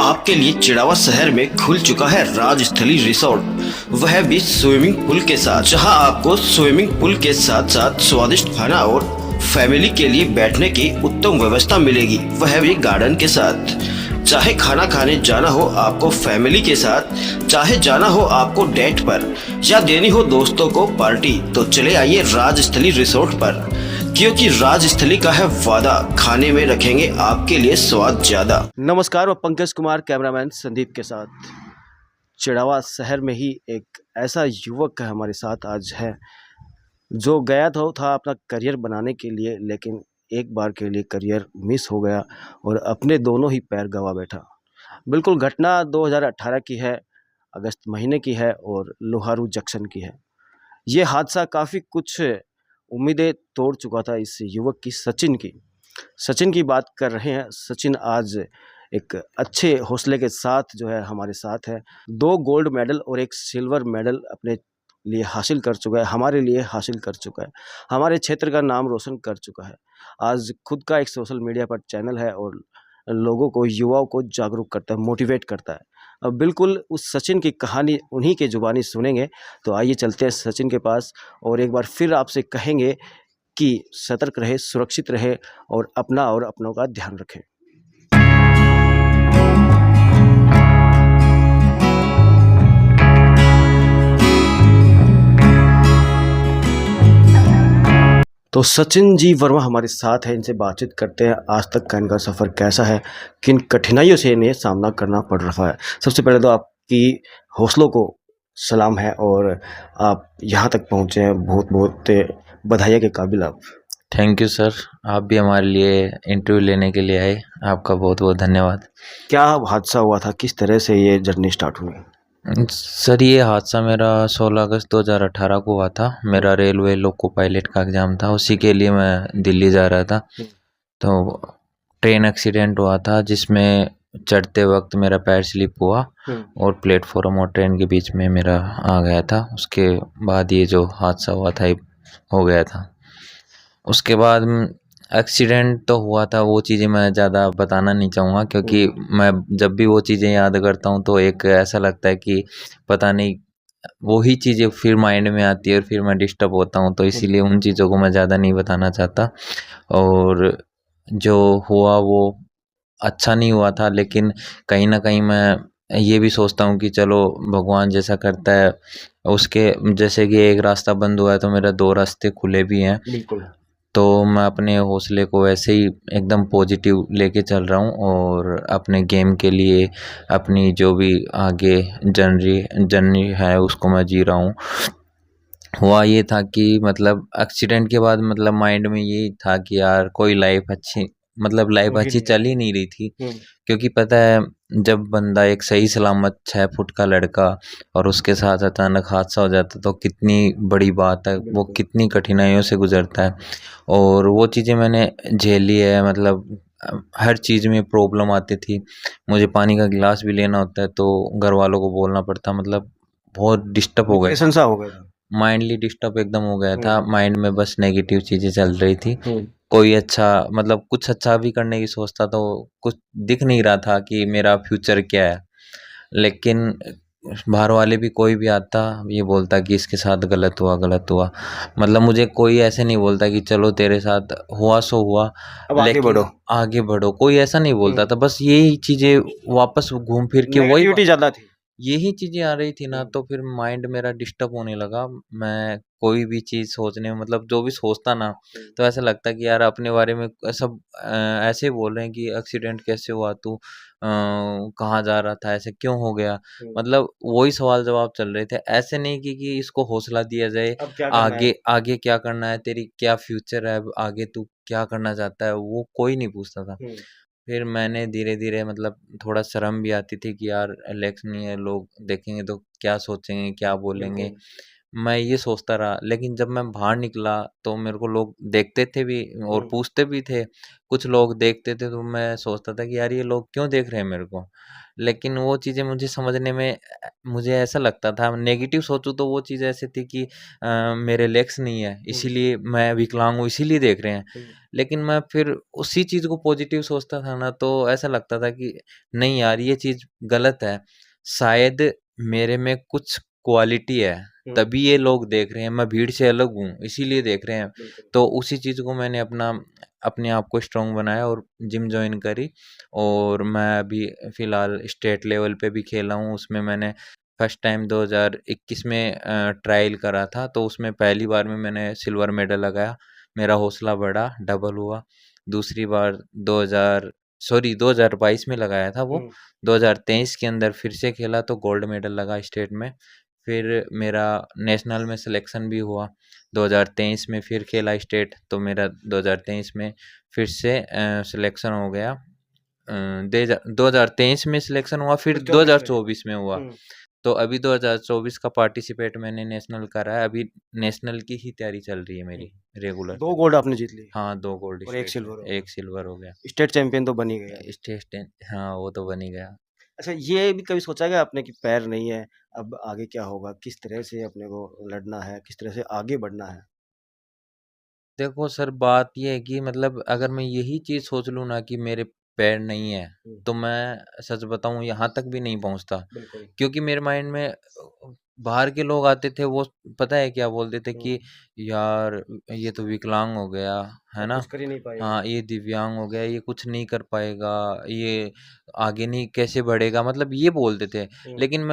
आपके लिए चिड़ावा शहर में खुल चुका है राजस्थली रिसोर्ट, वह भी स्विमिंग पूल के साथ, जहां आपको स्विमिंग पूल के साथ साथ स्वादिष्ट खाना और फैमिली के लिए बैठने की उत्तम व्यवस्था मिलेगी, वह भी गार्डन के साथ। चाहे खाना खाने जाना हो आपको फैमिली के साथ, चाहे जाना हो आपको डेट पर या देनी हो दोस्तों को पार्टी, तो चले आइए राजस्थली रिसोर्ट पर, क्योंकि राजस्थली का है वादा, खाने में रखेंगे आपके लिए स्वाद ज्यादा। नमस्कार, मैं पंकज कुमार कैमरामैन संदीप के साथ। चिड़ावा शहर में ही एक ऐसा युवक हमारे साथ आज है जो गया था अपना करियर बनाने के लिए, लेकिन एक बार के लिए करियर मिस हो गया और अपने दोनों ही पैर गवा बैठा। बिल्कुल घटना 2018 की है, अगस्त महीने की है और लोहारू जंक्शन की है। ये हादसा काफ़ी कुछ उम्मीदें तोड़ चुका था इस युवक की, सचिन की बात कर रहे हैं। सचिन आज एक अच्छे हौसले के साथ जो है हमारे साथ है। 2 गोल्ड मेडल और 1 सिल्वर मेडल अपने लिए हासिल कर चुका है, हमारे लिए हासिल कर चुका है, हमारे क्षेत्र का नाम रोशन कर चुका है। आज खुद का एक सोशल मीडिया पर चैनल है और लोगों को, युवाओं को जागरूक करता है, मोटिवेट करता है। अब बिल्कुल उस सचिन की कहानी उन्हीं के ज़ुबानी सुनेंगे। तो आइए चलते हैं सचिन के पास और एक बार फिर आपसे कहेंगे कि सतर्क रहे, सुरक्षित रहे और अपना और अपनों का ध्यान रखें। तो सचिन जी वर्मा हमारे साथ हैं, इनसे बातचीत करते हैं। आज तक का इनका सफ़र कैसा है, किन कठिनाइयों से इन्हें सामना करना पड़ रहा है। सबसे पहले तो आपकी हौसलों को सलाम है और आप यहाँ तक पहुँचे हैं, बहुत बहुत बधाई के काबिल आप। थैंक यू सर, आप भी हमारे लिए इंटरव्यू लेने के लिए आए, आपका बहुत बहुत धन्यवाद। क्या हादसा हुआ था, किस तरह से ये जर्नी स्टार्ट हुई? सर ये हादसा मेरा 16 अगस्त 2018 को हुआ था। मेरा रेलवे लोको पायलट का एग्ज़ाम था, उसी के लिए मैं दिल्ली जा रहा था। तो ट्रेन एक्सीडेंट हुआ था जिसमें चढ़ते वक्त मेरा पैर स्लिप हुआ और प्लेटफॉर्म और ट्रेन के बीच में मेरा आ गया था। उसके बाद ये जो हादसा हुआ था ये हो गया था। उसके बाद एक्सीडेंट तो हुआ था, वो चीज़ें मैं ज़्यादा बताना नहीं चाहूँगा क्योंकि मैं जब भी वो चीज़ें याद करता हूँ तो एक ऐसा लगता है कि पता नहीं वही चीज़ें फिर माइंड में आती है और फिर मैं डिस्टर्ब होता हूँ, तो इसीलिए उन चीज़ों को मैं ज़्यादा नहीं बताना चाहता। और जो हुआ वो अच्छा नहीं हुआ था, लेकिन कहीं न कहीं मैं ये भी सोचता हूँ कि चलो भगवान जैसा करता है उसके, जैसे कि एक रास्ता बंद हुआ है तो मेरा 2 रास्ते खुले भी हैं। बिल्कुल। तो मैं अपने हौसले को वैसे ही एकदम पॉजिटिव लेके चल रहा हूँ और अपने गेम के लिए अपनी जो भी आगे जर्नी है उसको मैं जी रहा हूँ। हुआ ये था कि मतलब एक्सीडेंट के बाद मतलब माइंड में यही था कि यार कोई लाइफ अच्छी, मतलब लाइफ अच्छी चल ही नहीं रही थी। क्योंकि पता है जब बंदा एक सही सलामत 6 फुट का लड़का और उसके साथ अचानक हादसा हो जाता तो कितनी बड़ी बात है, वो कितनी कठिनाइयों से गुजरता है। और वो चीज़ें मैंने झेली है, मतलब हर चीज़ में प्रॉब्लम आती थी। मुझे पानी का गिलास भी लेना होता है तो घर वालों को बोलना पड़ता, मतलब बहुत डिस्टर्ब हो गए, डिप्रेशन सा हो गया था। माइंडली डिस्टर्ब एकदम हो गया था। माइंड में बस नेगेटिव चीज़ें चल रही थी। कोई अच्छा, मतलब कुछ अच्छा भी करने की सोचता तो कुछ दिख नहीं रहा था कि मेरा फ्यूचर क्या है। लेकिन बाहर वाले भी कोई भी आता ये बोलता कि इसके साथ गलत हुआ। मतलब मुझे कोई ऐसे नहीं बोलता कि चलो तेरे साथ हुआ सो हुआ, अब आगे लेकिन बढ़ो। आगे बढ़ो, कोई ऐसा नहीं बोलता था। बस यही चीज़ें वापस घूम फिर के वही नेगेटिविटी ज़्यादा थी। यही चीज़ें आ रही थी ना, तो फिर माइंड मेरा डिस्टर्ब होने लगा। मैं कोई भी चीज़ सोचने में, मतलब जो भी सोचता ना, तो ऐसा लगता कि यार अपने बारे में सब ऐसे ही बोल रहे हैं कि एक्सीडेंट कैसे हुआ तू, कहाँ जा रहा था, ऐसे क्यों हो गया। मतलब वही सवाल जवाब चल रहे थे, ऐसे नहीं कि इसको हौसला दिया जाए अब क्या करना है? आगे आगे क्या करना है, तेरी क्या फ्यूचर है, अब आगे तू क्या करना चाहता है, वो कोई नहीं पूछता था। फिर मैंने धीरे-धीरे, मतलब थोड़ा शर्म भी आती थी कि यार इलेक्शन ही है, लोग देखेंगे तो क्या सोचेंगे, क्या बोलेंगे। बिल्कुल। मैं ये सोचता रहा, लेकिन जब मैं बाहर निकला तो मेरे को लोग देखते थे भी और हुँ, पूछते भी थे। कुछ लोग देखते थे तो मैं सोचता था कि यार ये लोग क्यों देख रहे हैं मेरे को? लेकिन वो चीज़ें मुझे समझने में मुझे ऐसा लगता था, नेगेटिव सोचूँ तो वो चीज़ ऐसी थी कि मेरे लेग्स नहीं है, हुँ, इसीलिए मैं विकलांग हूँ, इसीलिए देख रहे हैं। हुँ, लेकिन मैं फिर उसी चीज़ को पॉज़िटिव सोचता था ना, तो ऐसा लगता था कि नहीं यार ये चीज़ गलत है। शायद मेरे में कुछ क्वालिटी है, हुँ, तभी ये लोग देख रहे हैं, मैं भीड़ से अलग हूँ, इसीलिए देख रहे हैं। बिल्कुल। तो उसी चीज़ को मैंने अपने आप को स्ट्रॉन्ग बनाया और जिम जॉइन करी, और मैं अभी फ़िलहाल स्टेट लेवल पे भी खेला हूँ। उसमें मैंने फर्स्ट टाइम 2021 में ट्रायल करा था, तो उसमें पहली बार में मैंने सिल्वर मेडल लगाया। मेरा हौसला बढ़ा, डबल हुआ। दूसरी बार 2022 में लगाया था वो। हुँ, 2023 के अंदर फिर से खेला तो गोल्ड मेडल लगा स्टेट में। फिर मेरा नेशनल में सिलेक्शन भी हुआ। 2023 में फिर खेला स्टेट, तो मेरा 2023 में फिर से सिलेक्शन हो गया। 2023 में सिलेक्शन हुआ, फिर फिर 24 में। 2024 में हुआ। हुँ, तो अभी 2024 का पार्टिसिपेट मैंने नेशनल करा है। अभी नेशनल की ही तैयारी चल रही है हुँ। मेरी रेगुलर। 2 गोल्ड आपने जीत लिए हाँ, 2 गोल्ड और 1 स्टेट सिल्वर में, होगा। 1 सिल्वर हो गया। स्टेट चैंपियन तो बन ही गए अभी। स्टेट हाँ, वो तो बन ही गया। अच्छा, ये भी कभी सोचा क्या आपने कि पैर नहीं है, अब आगे क्या होगा? किस तरह से अपने को लड़ना है? किस तरह से आगे बढ़ना है? देखो सर, बात ये है कि मतलब अगर मैं यही चीज़ सोच लूँ ना कि मेरे पैर नहीं है, हुँ, तो मैं सच बताऊँ यहाँ तक भी नहीं पहुँचता। बिल्कुल। क्योंकि मेरे माइंड में बाहर के लोग आते थे, वो पता है क्या बोलते थे हुँ, कि यार ये तो विकलांग हो गया, है अब ना? कुछ कर ही नहीं पाएगा। हाँ, ये दिव्यांग हो गया, ये कुछ नहीं कर पाएगा, ये आगे नहीं कैसे बढ़ेगा, मतलब ये बोलते थे। हुँ, लेकिन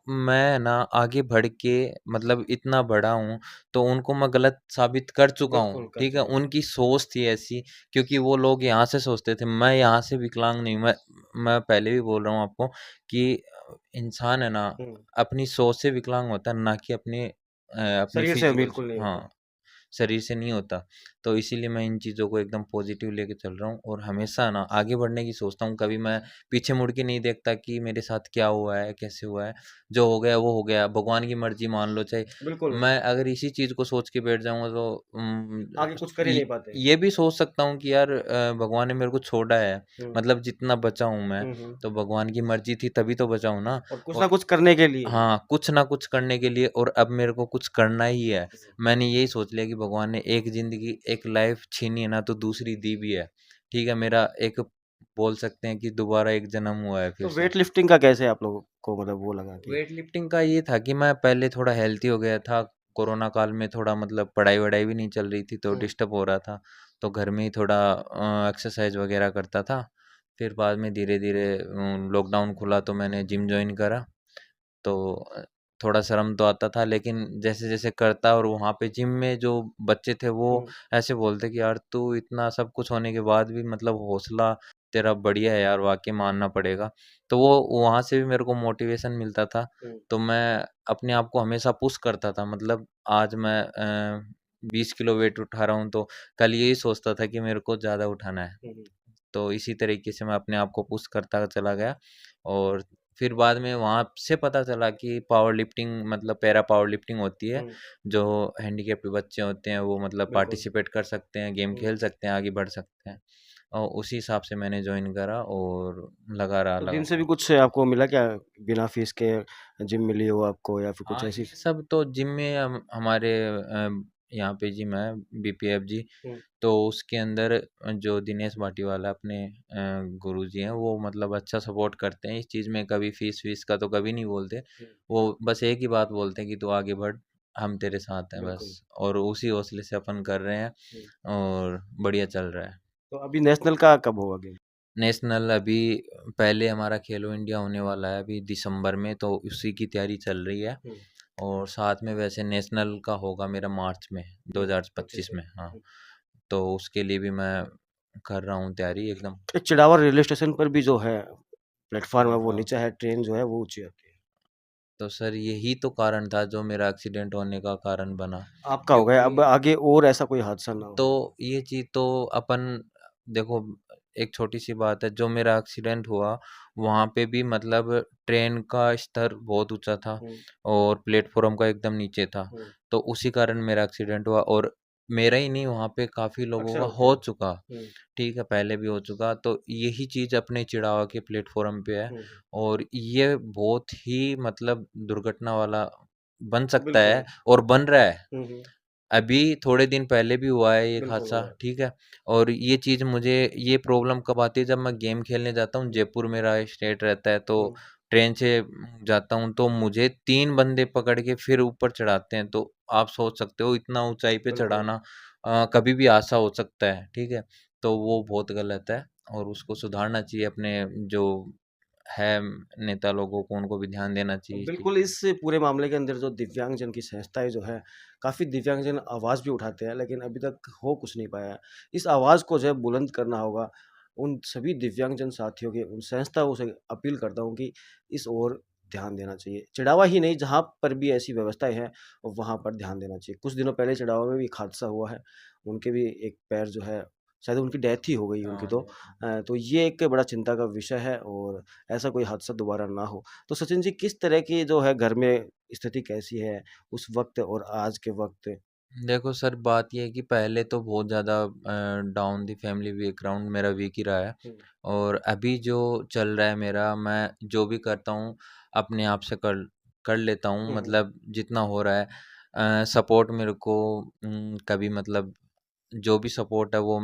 मैं ना आगे बढ़ के मतलब इतना बड़ा हूँ, तो उनको मैं गलत साबित कर चुका हूँ, बिल्कुल कर ठीक है? चुके हैं। उनकी सोच थी ऐसी, क्योंकि वो लोग यहाँ से सोचते थे, मैं यहाँ से विकलांग नहीं, मैं पहले भी बोल रहा हूँ आपको कि इंसान है ना, हुँ, अपनी सोच से विकलांग होता है, ना कि अपनी शरीर से फिजिकल से। बिल्कुल नहीं होता। हाँ, शरीर से नहीं होता। तो इसीलिए मैं इन चीज़ों को एकदम पॉज़िटिव लेके चल रहा हूँ और हमेशा ना आगे बढ़ने की सोचता हूँ। कभी मैं पीछे मुड़ के नहीं देखता कि मेरे साथ क्या हुआ है, कैसे हुआ है। जो हो गया वो हो गया, भगवान की मर्ज़ी मान लो। चाहे बिल्कुल, मैं अगर इसी चीज़ को सोच के बैठ जाऊँगा तो आगे कुछ कर ही नहीं पाते। ये भी सोच सकता हूँ कि यार भगवान ने मेरे को छोड़ा है, हुँ, मतलब जितना बचा हूँ मैं, हुँ, हुँ। तो भगवान की मर्ज़ी थी तभी तो बचा हूँ ना। और कुछ ना और कुछ करने के लिए ही। हाँ, कुछ ना कुछ करने के लिए, और अब मेरे को कुछ करना ही है। हुँ। मैंने यही सोच लिया कि भगवान ने एक ज़िंदगी, एक लाइफ़ छीनी है ना, तो दूसरी दी भी है। ठीक है, मेरा एक बोल सकते हैं कि दोबारा एक जन्म हुआ है तो फिर से। वेट लिफ्टिंग का कैसे आप लोगों को मतलब वो लगा कि वेट लिफ्टिंग का ये था कि मैं पहले थोड़ा हेल्दी हो गया था। कोरोना काल में थोड़ा मतलब पढ़ाई-वढ़ाई भी नहीं चल रही थी, तो हुँ, डिस्टर्ब हो रहा था। तो घर में ही थोड़ा एक्सरसाइज़ वगैरह करता था। फिर बाद में धीरे-धीरे लॉकडाउन खुला तो मैंने जिम जॉइन करा। तो थोड़ा शर्म तो आता था, लेकिन जैसे-जैसे करता, और वहाँ पे जिम में जो बच्चे थे वो हुँ, ऐसे बोलते कि यार तू इतना सब कुछ होने के बाद भी मतलब हौसला तेरा बढ़िया है यार, वाक़ई मानना पड़ेगा। तो वो वहाँ से भी मेरे को मोटिवेशन मिलता था। हुँ, तो मैं अपने आप को हमेशा पुश करता था, मतलब आज मैं 20 किलो वेट उठा रहा हूँ, तो कल यही सोचता था कि मेरे को ज़्यादा उठाना है। हुँ, हुँ, तो इसी तरीके से मैं अपने आप को पुश करता चला गया, और फिर बाद में वहाँ से पता चला कि पावर लिफ्टिंग मतलब पैरा पावर लिफ्टिंग होती है, हुँ, जो हैंडीकैप्ड बच्चे होते हैं वो मतलब बिल्कुल। पार्टिसिपेट कर सकते हैं, गेम हुँ, खेल सकते हैं, आगे बढ़ सकते हैं। और उसी हिसाब से मैंने जॉइन करा और लगा रहा तो जिम से भी लगातार। कुछ आपको मिला क्या? बिना फीस के जिम मिली हो आपको या फिर कुछ हाँ, ऐसी ये सब तो जिम में हमारे यहाँ पे जिम है बीपीएफजी। हुँ, तो उसके अंदर जो दिनेश भाटीवाला अपने गुरुजी हैं, वो मतलब अच्छा सपोर्ट करते हैं इस चीज़ में, कभी फ़ीस-वीस का तो कभी नहीं बोलते। हुँ, वो बस एक ही बात बोलते हैं कि तू आगे बढ़, हम तेरे साथ हैं बिल्कुल। बस, और उसी हौसले से अपन कर रहे हैं हुँ, और बढ़िया चल रहा है। तो अभी नेशनल का कब होगा गेम? नेशनल अभी पहले हमारा खेलो इंडिया होने वाला है अभी दिसंबर में, तो उसी की तैयारी चल रही है। हुँ, और साथ में वैसे नेशनल का होगा मेरा मार्च में, हुँ, 25 2025 में। में, हाँ। हुँ। तो उसके लिए भी मैं कर रहा हूँ तैयारी एकदम। एक चिड़ावर रेलवे स्टेशन पर भी जो है प्लेटफ़ॉर्म है हाँ, वो हाँ। नीचा है, ट्रेन जो है वो ऊँची आती है। तो सर यही तो कारण था जो मेरा एक्सीडेंट होने का कारण बना, आपका हो गया, अब क्योंकि आगे और ऐसा कोई हादसा ना हो। तो ये चीज़ तो अपन देखो, एक छोटी-सी बात है, जो मेरा एक्सीडेंट हुआ, वहाँ पे भी मतलब ट्रेन का स्तर बहुत ऊँचा था हुँ, और प्लेटफ़ॉर्म का एकदम नीचे था। हुँ। तो उसी कारण मेरा एक्सीडेंट हुआ और मेरा ही नहीं, वहाँ पे काफ़ी लोगों अक्सर का होते हो हैं। चुका, हुँ, ठीक है, पहले भी हो चुका। तो यही चीज़ अपने चिड़ावा के प्लेटफ़ॉर्म पे है हुँ, और ये बहुत ही मतलब दुर्घटना वाला बन सकता बिल्कुल। है और बन रहा है। हुँ, हुँ, अभी थोड़े दिन पहले भी हुआ है एक बिल्कुल हादसा, हुआ है। ठीक है? और ये चीज़ मुझे ये प्रॉब्लम कब आती है जब मैं गेम खेलने जाता हूँ, हुँ, जयपुर मेरा स्टेट रहता है, तो हुँ, ट्रेन से जाता हूँ तो मुझे 3 बंदे पकड़ के फिर ऊपर चढ़ाते हैं, तो आप सोच सकते हो इतना ऊँचाई पे बिल्कुल। चढ़ाना कभी भी हादसा हो सकता है, ठीक है? तो वो बहुत गलत है और उसको सुधारना चाहिए अपने जो है नेता लोगों को, उनको भी ध्यान देना चाहिए इस चीज़ बिल्कुल, पे। इस पूरे मामले के अंदर जो दिव्यांगजन की संस्थाएँ जो है, काफ़ी दिव्यांगजन आवाज़ भी उठाते हैं, लेकिन अभी तक हो कुछ नहीं पाया है। इस आवाज़ को जो है बुलंद करना होगा, उन सभी दिव्यांगजन साथियों के, उन संस्थाओं से अपील करता हूँ कि इस ओर ध्यान देना चाहिए। चिड़ावा ही नहीं, जहाँ पर भी ऐसी व्यवस्थाएँ हैं, वहाँ पर ध्यान देना चाहिए। कुछ दिनों पहले चिड़ावा में भी एक हादसा हुआ है, उनके भी एक पैर जो है शायद उनकी डेथ ही हो गई उनकी हाँ, तो। तो ये एक बड़ा चिंता का विषय है और ऐसा कोई हादसा दोबारा ना हो। तो सचिन जी किस तरह की जो है घर में स्थिति कैसी है उस वक़्त और आज के वक़्त? देखो सर, बात ये है कि पहले तो बहुत ज़्यादा डाउन थी फैमिली बैकग्राउंड मेरा, वीक ही रहा है हुँ, और अभी जो चल रहा है मेरा, मैं जो भी करता हूँ अपने आप से कर कर लेता हूँ, हुँ, हुँ, मतलब जितना हो रहा है। सपोर्ट मेरे को कभी मतलब जो भी सपोर्ट है वो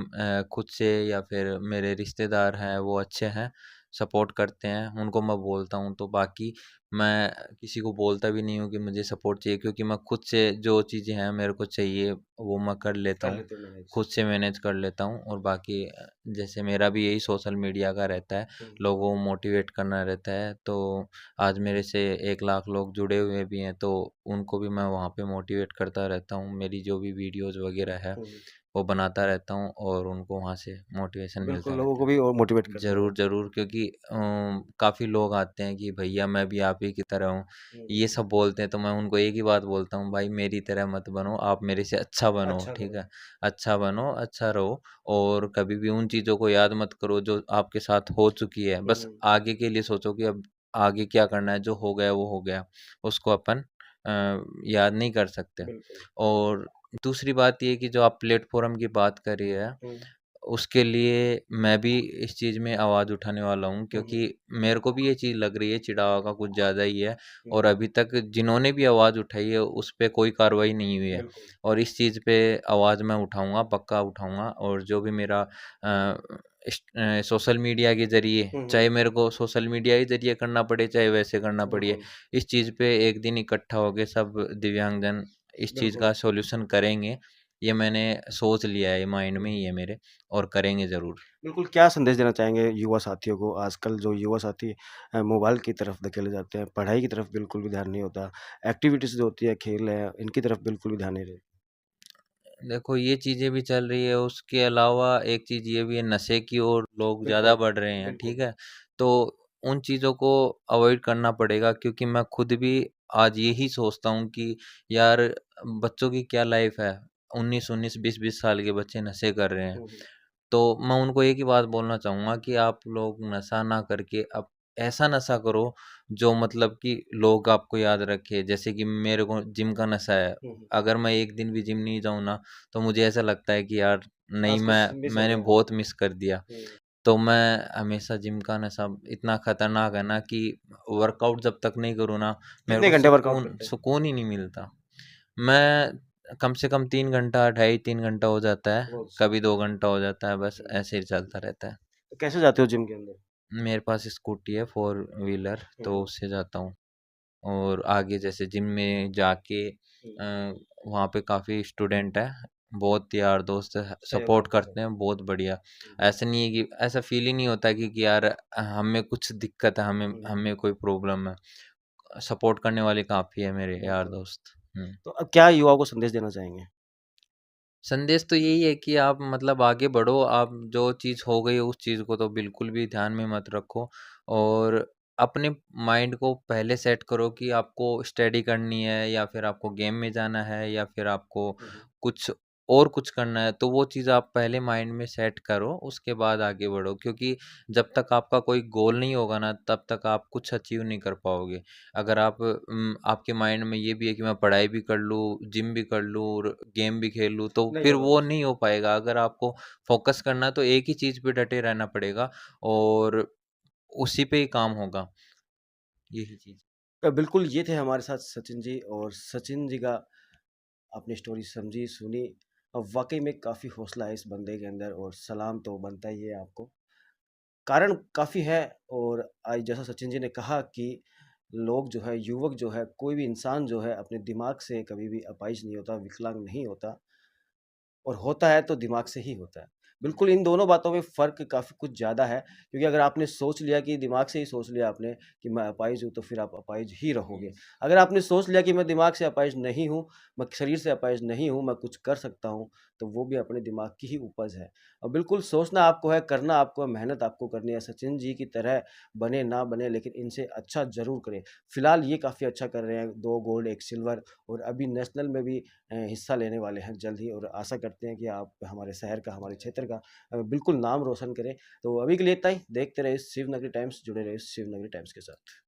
खुद से या फिर मेरे रिश्तेदार हैं वो अच्छे हैं, सपोर्ट करते हैं, उनको मैं बोलता हूँ। तो बाकी मैं किसी को बोलता भी नहीं हूँ कि मुझे सपोर्ट चाहिए, क्योंकि मैं खुद से जो चीज़ें हैं मेरे को चाहिए वो मैं कर लेता कर हूँ, लेते हो मैनेज। खुद से मैनेज कर लेता हूँ। और बाकी जैसे मेरा भी यही सोशल मीडिया का रहता है, हुँ, लोगों को मोटिवेट करना रहता है। तो आज मेरे से 1 लाख लोग जुड़े हुए भी हैं, तो उनको भी मैं वहाँ पे मोटिवेट करता रहता हूँ। मेरी जो भी वीडियोज़ वगैरह है हुँ, हुँ। वो बनाता रहता हूँ और उनको वहाँ से मोटिवेशन बिल्कुल, मिलता लोगों रहता को है। भी और मोटिवेट करते ज़रूर, रहो। ज़रूर, क्योंकि काफ़ी लोग आते हैं कि भैया मैं भी आप ही की तरह हूँ, हुँ, ये सब बोलते हैं, तो मैं उनको एक ही बात बोलता हूँ, भाई मेरी तरह मत बनो, आप मेरे से अच्छा बनो, अच्छा ठीक करो। है? अच्छा बनो, अच्छा रहो और कभी भी उन चीज़ों को याद मत करो जो आपके साथ हो चुकी है। हुँ, बस हुँ, आगे के लिए सोचो कि अब आगे क्या करना है, जो हो गया वो हो गया, उसको अपन याद नहीं कर सकते। बिल्कुल। और दूसरी बात ये है कि जो आप प्लेटफ़ॉर्म की बात कर रही है, हुँ, उसके लिए मैं भी इस चीज़ में आवाज़ उठाने वाला हूँ, हुँ, हुँ, क्योंकि मेरे को भी ये चीज़ लग रही है चिड़ावा का कुछ ज़्यादा ही है हुँ, और अभी तक जिन्होंने भी आवाज़ उठाई है उस पे कोई कार्रवाई नहीं हुई है। बिल्कुल। और इस चीज़ पे आवाज़ मैं उठाऊँगा, पक्का उठाऊँगा और जो भी मेरा सोशल मीडिया के ज़रिए, हुँ, हुँ, चाहे मेरे को सोशल मीडिया के ज़रिए करना पड़े, चाहे वैसे करना पड़े, बिल्कुल, इस चीज़ पे एक दिन इकट्ठा होके सब दिव्यांगजन इस चीज़ बिल्कुल। का सॉल्यूशन करेंगे। ये मैंने सोच लिया है, माइंड में ही है मेरे और करेंगे ज़रूर। बिल्कुल, क्या संदेश देना चाहेंगे युवा साथियों को? आजकल जो युवा साथी मोबाइल की तरफ धकेले जाते हैं, पढ़ाई की तरफ बिल्कुल भी ध्यान नहीं होता, एक्टिविटीज़ जो होती है, खेल है, इनकी तरफ बिल्कुल भी ध्यान नहीं रहे। देखो ये चीज़ें भी चल रही है, उसके अलावा एक चीज़ ये भी है, नशे की ओर लोग ज़्यादा बिल्कुल, बढ़ रहे हैं, बिल्कुल। ठीक है? तो उन चीज़ों को अवॉइड करना पड़ेगा, क्योंकि मैं खुद भी आज यही सोचता हूँ कि यार बच्चों की क्या लाइफ़ है? 19-19, 20-20 साल के बच्चे नशे कर रहे हैं। हुँ, हुँ। तो मैं उनको एक ही बात बोलना चाहूँगा कि आप लोग नशा ना करके अब ऐसा नशा करो जो मतलब कि लोग आपको याद रखें। जैसे कि मेरे को जिम का नशा है। हुँ, हुँ। अगर मैं एक दिन भी जिम नहीं जाऊँ ना, तो मुझे ऐसा लगता है कि यार नहीं, आज कुछ मिस हो मैंने गया है। बहुत मिस कर दिया। हुँ। तो मैं हमेशा जिम का नशा इतना खतरनाक है ना कि वर्कआउट जब तक नहीं करूँ ना, मेरे कितने को घंटे वर्कआउट करते हैं? सुकून ही नहीं मिलता। मैं कम से कम 3 घंटा, ढाई 3 घंटा हो जाता है, रोज़। कभी 2 घंटा हो जाता है, बस हुँ। ऐसे ही चलता रहता है। तो कैसे जाते हो जिम के अंदर? मेरे पास स्कूटी है 4 व्हीलर, हुँ, तो हुँ। उससे जाता हूँ और आगे जैसे जिम में जाके हुँ। वहाँ पे काफ़ी स्टूडेंट हैं, बहुत यार दोस्त सहयोग सपोर्ट करते हैं। करते हैं, बहुत बढ़िया। हुँ, ऐसा नहीं है कि ऐसा फ़ील ही नहीं होता कि यार हमें कुछ दिक्कत है, हमें हुँ, हमें कोई प्रॉब्लम है। सपोर्ट करने वाले काफ़ी है मेरे यार बिल्कुल। दोस्त। हुँ। तो अब क्या युवाओं को संदेश देना चाहेंगे? संदेश तो यही है कि आप मतलब आगे बढ़ो, आप जो चीज़ हो गई उस चीज़ को तो बिल्कुल भी ध्यान में मत रखो और अपने माइंड को पहले सेट करो कि आपको स्टडी करनी है या फिर आपको गेम में जाना है या फिर आपको हुँ, हुँ। कुछ और कुछ करना है तो वो चीज़ आप पहले माइंड में सेट करो, उसके बाद आगे बढ़ो, क्योंकि जब तक आपका कोई गोल नहीं होगा ना तब तक आप कुछ अचीव नहीं कर पाओगे। अगर आपके माइंड में ये भी है कि मैं पढ़ाई भी कर लूँ, जिम भी कर लूँ और गेम भी खेल लूँ, तो नहीं फिर होगा वो पॉसिबल। नहीं हो पाएगा। अगर आपको फोकस करना है तो एक ही चीज़ पे डटे रहना पड़ेगा और उसी पे ही काम होगा, यही चीज़। बिल्कुल ये थे हमारे साथ सचिन जी, और सचिन जी का आपने स्टोरी समझी, सुनी, और वाक़ई में काफ़ी हौसला है इस बंदे के अंदर, और सलाम तो बनता ही है आपको। कारण काफ़ी है, और आज जैसा सचिन जी ने कहा कि लोग जो है, युवक जो है, कोई भी इंसान जो है अपने दिमाग से कभी भी अपाहिज नहीं होता, विकलांग नहीं होता, और होता है तो दिमाग से ही होता है। बिल्कुल इन दोनों बातों में फ़र्क काफ़ी कुछ ज़्यादा है, क्योंकि अगर आपने सोच लिया कि दिमाग से ही सोच लिया आपने कि मैं अपाहिज हूँ, तो फिर आप अपाहिज ही रहोगे। अगर आपने सोच लिया कि मैं दिमाग से अपाहिज नहीं हूँ, मैं शरीर से अपाहिज नहीं हूँ, मैं कुछ कर सकता हूँ, तो वो भी अपने दिमाग की ही उपज है। और बिल्कुल सोचना आपको है, करना आपको है, मेहनत आपको करनी है। सचिन जी की तरह बने ना बने, लेकिन इनसे अच्छा ज़रूर करें। फ़िलहाल ये काफ़ी अच्छा कर रहे हैं, 2 गोल्ड, 1 सिल्वर, और अभी नेशनल में भी हिस्सा लेने वाले हैं जल्द ही, और आशा करते हैं कि आप हमारे शहर का, हमारे क्षेत्र का बिल्कुल नाम रोशन करें। तो अभी के लिए इतना ही। देखते रहिए शिवनगरी टाइम्स, जुड़े रहिए शिवनगरी टाइम्स के साथ।